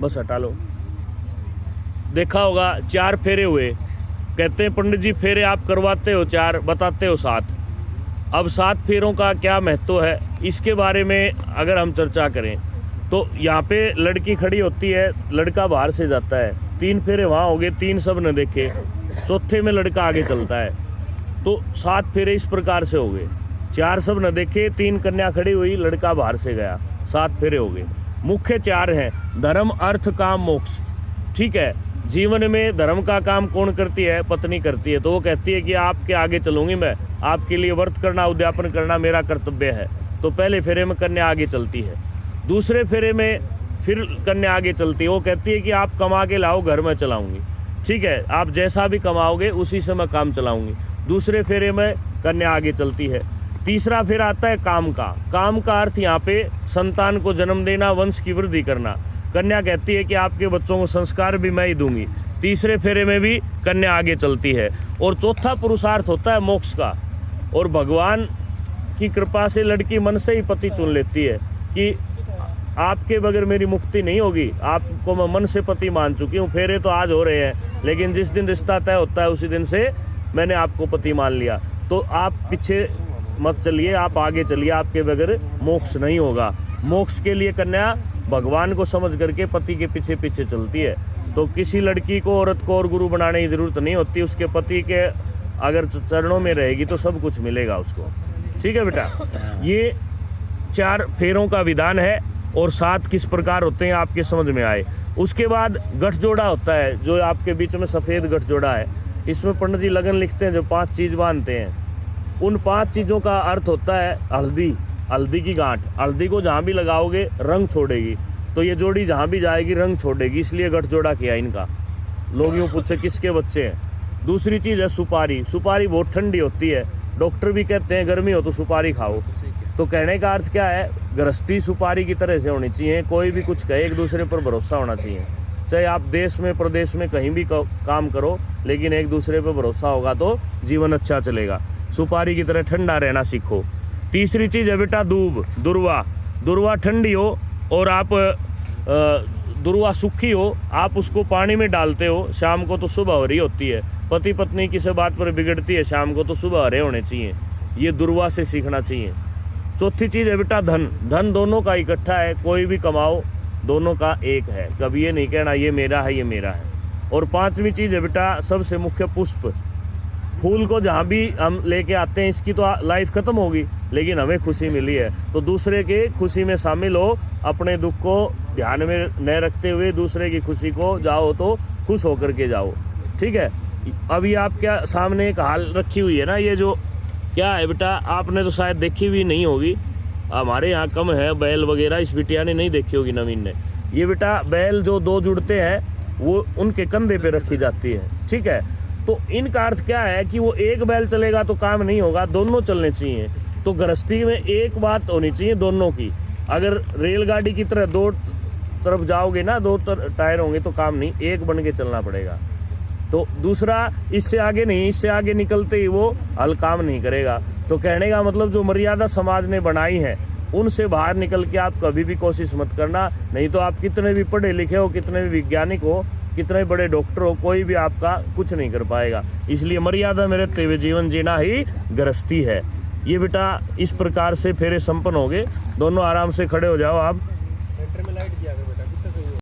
बस हटा लो। देखा होगा 4 फेरे हुए, कहते हैं पंडित जी फेरे आप करवाते हो 4, बताते हो 7। अब 7 फेरों का क्या महत्व है, इसके बारे में अगर हम चर्चा करें तो यहाँ पे लड़की खड़ी होती है, लड़का बाहर से जाता है, 3 फेरे वहाँ हो गए, 3 सब न देखे, चौथे में लड़का आगे चलता है, तो 7 फेरे इस प्रकार से हो गए। 4 सब न देखे, 3 कन्या खड़ी हुई, लड़का बाहर से गया, 7 फेरे हो गए। मुख्य 4 हैं, धर्म अर्थ काम मोक्ष। ठीक है, जीवन में धर्म का काम कौन करती है? पत्नी करती है। तो वो कहती है कि आपके आगे चलूंगी मैं, आपके लिए व्रत करना, उद्यापन करना मेरा कर्तव्य है। तो पहले फेरे में कन्या आगे चलती है, दूसरे फेरे में फिर कन्या आगे चलती है, वो कहती है कि आप कमा के लाओ, घर में चलाऊंगी। ठीक है, आप जैसा भी कमाओगे उसी से मैं काम चलाऊंगी। दूसरे फेरे में कन्या आगे चलती है। तीसरा फेरा आता है काम का। काम का अर्थ यहाँ पे संतान को जन्म देना, वंश की वृद्धि करना। कन्या कहती है कि आपके बच्चों को संस्कार भी मैं ही दूंगी। तीसरे फेरे में भी कन्या आगे चलती है। और चौथा पुरुषार्थ होता है मोक्ष का, और भगवान की कृपा से लड़की मन से ही पति चुन लेती है कि आपके बगैर मेरी मुक्ति नहीं होगी, आपको मैं मन से पति मान चुकी हूँ। फेरे तो आज हो रहे हैं, लेकिन जिस दिन रिश्ता तय होता है उसी दिन से मैंने आपको पति मान लिया। तो आप पीछे मत चलिए, आप आगे चलिए, आपके बगैर मोक्ष नहीं होगा। मोक्ष के लिए कन्या भगवान को समझ करके पति के पीछे पीछे चलती है। तो किसी लड़की को, औरत को और गुरु बनाने की ज़रूरत नहीं होती। उसके पति के अगर चरणों में रहेगी तो सब कुछ मिलेगा उसको। ठीक है बेटा, ये 4 फेरों का विधान है और 7 किस प्रकार होते हैं आपके समझ में आए। उसके बाद गठजोड़ा होता है, जो आपके बीच में सफ़ेद गठजोड़ा है। इसमें पंडित जी लगन लिखते हैं, जो 5 चीज़ बांधते हैं। उन 5 चीज़ों का अर्थ होता है हल्दी, हल्दी की गांठ। हल्दी को जहाँ भी लगाओगे रंग छोड़ेगी, तो ये जोड़ी जहाँ भी जाएगी रंग छोड़ेगी, इसलिए गठजोड़ा किया इनका। लोग यूँ पूछे किसके बच्चे हैं। दूसरी चीज़ है सुपारी। सुपारी बहुत ठंडी होती है, डॉक्टर भी कहते हैं गर्मी हो तो सुपारी खाओ। तो कहने का अर्थ क्या है, गृहस्थी सुपारी की तरह से होनी चाहिए। कोई भी कुछ कहे, एक दूसरे पर भरोसा होना चाहिए। चाहे आप देश में प्रदेश में कहीं भी काम करो, लेकिन एक दूसरे पर भरोसा होगा तो जीवन अच्छा चलेगा। सुपारी की तरह ठंडा रहना सीखो। तीसरी चीज़ है बेटा दूब, दुर्वा। दुर्वा ठंडी हो और आप दुर्वा सूखी हो, आप उसको पानी में डालते हो, शाम को तो सुबह हरी होती है। पति पत्नी किसी बात पर बिगड़ती है, शाम को तो सुबह हरे होने चाहिए। ये दुर्वा से सीखना चाहिए। चौथी चीज़ है बेटा धन। धन दोनों का इकट्ठा है, कोई भी कमाओ दोनों का एक है। कभी ये नहीं कहना ये मेरा है, ये मेरा है। और 5वीं चीज़ है बेटा सबसे मुख्य पुष्प। फूल को जहाँ भी हम लेके आते हैं, इसकी तो लाइफ ख़त्म होगी, लेकिन हमें खुशी मिली है, तो दूसरे के खुशी में शामिल हो। अपने दुख को ध्यान में न रखते हुए दूसरे की खुशी को जाओ तो खुश होकर के जाओ। ठीक है, अभी आप क्या सामने एक हाल रखी हुई है ना, ये जो क्या है बेटा, आपने तो शायद देखी भी नहीं होगी, हमारे यहाँ कम है बैल वगैरह, इस बिटिया ने नहीं देखी होगी नवीन ने। ये बेटा बैल जो 2 जुड़ते हैं वो उनके कंधे पे रखी जाती है। ठीक है, तो इनका अर्थ क्या है कि वो एक बैल चलेगा तो काम नहीं होगा, दोनों चलने चाहिए। तो गृहस्थी में एक बात होनी चाहिए दोनों की। अगर रेलगाड़ी की तरह 2 तरफ जाओगे ना, 2 टायर होंगे तो काम नहीं, एक बन के चलना पड़ेगा। तो दूसरा इससे आगे नहीं, इससे आगे निकलते ही वो हल काम नहीं करेगा। तो कहने का मतलब जो मर्यादा समाज ने बनाई है उनसे बाहर निकल के आप कभी भी कोशिश मत करना। नहीं तो आप कितने भी पढ़े लिखे हो, कितने भी वैज्ञानिक हो, कितने बड़े डॉक्टर हो, कोई भी आपका कुछ नहीं कर पाएगा। इसलिए मर्यादा में रहते हुए जीवन जीना ही गृहस्थी है। ये बेटा इस प्रकार से फेरे संपन्न हो गए। दोनों आराम से खड़े हो जाओ आप।